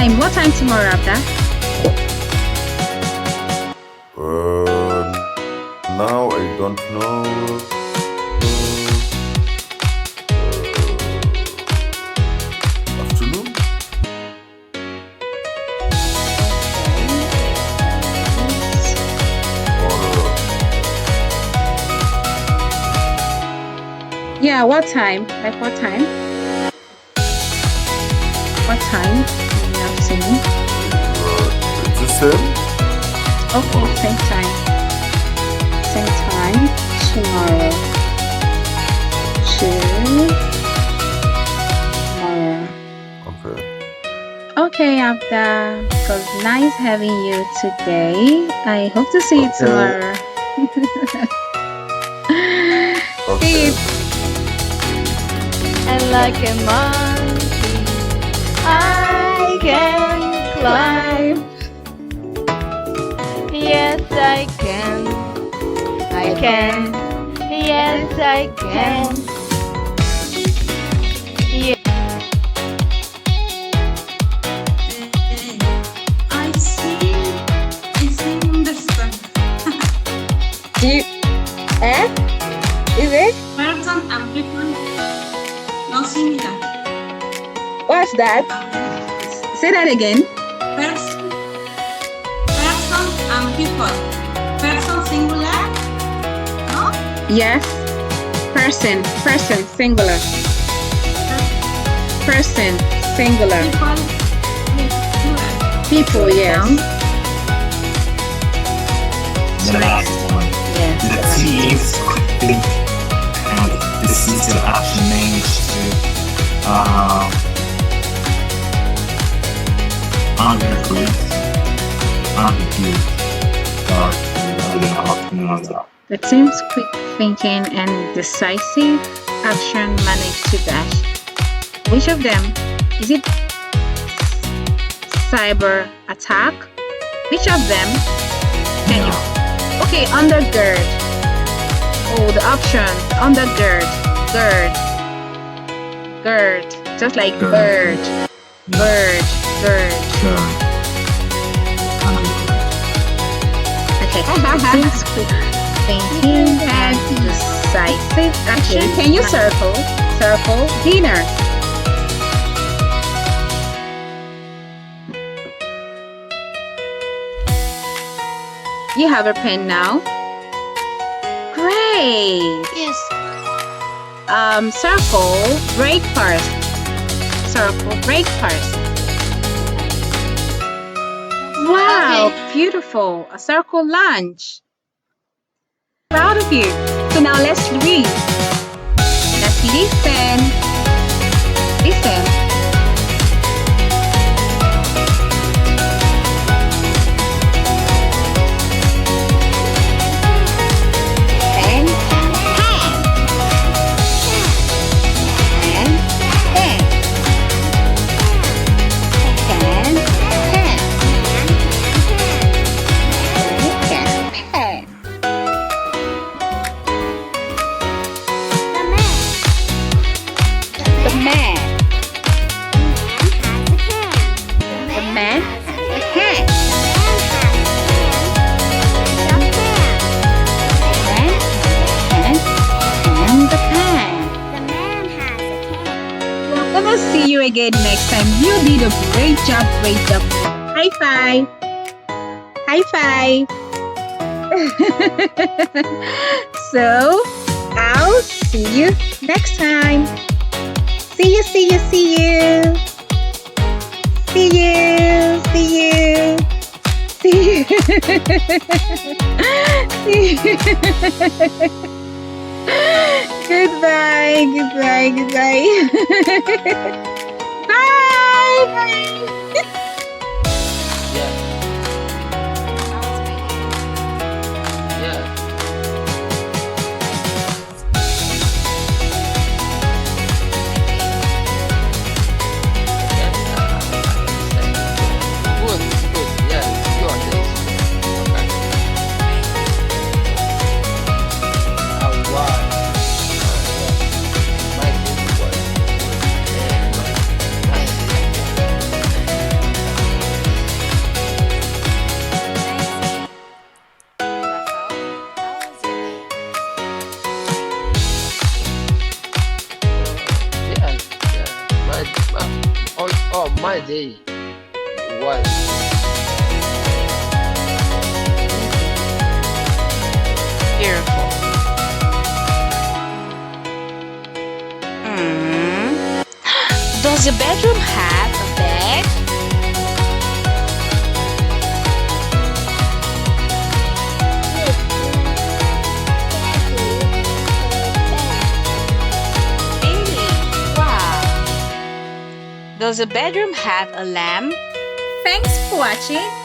time? What time tomorrow, Abda? Now I don't know. Afternoon? Yeah, what time? Like what time? What time in the afternoon? It's the same? Okay, same time. Same time tomorrow. Okay. Okay, Abda. It was nice having you today. I hope to see you tomorrow. See you. And like a monkey, I can climb. Yes, I can. I can. Yes, I can. Yeah. I see. Understand. Do you? Is it? Person amplified. No similar. What's that? Say that again. Person and people. Person singular. No? Yes. Person, singular. Person, singular. People. People, yes. The last one. Yes. The teams think the system actually managed to The team's quick thinking and decisive action managed to dash. Which of them? Is it cyber attack? Which of them? Can you? Okay, undergird. Oh, the option. Undergird. Gird. Just like bird. Bird. Okay. Team's quick thinking and decisive action. Can you circle? Dinner. You have a pen now? Great! Yes. Circle, break first. Wow, Okay. Beautiful. A circle lunch. Proud of you. So now let's read. Let's listen. Pen, The man. The pen. And the pen. We're gonna see you again next time. You did a great job. High five. So I'll see you next time. See you. Goodbye. Bye. Oh, my day was Beautiful. Does your bedroom have a bed? Really? Wow. Does your bedroom have a lamp? Thanks for watching.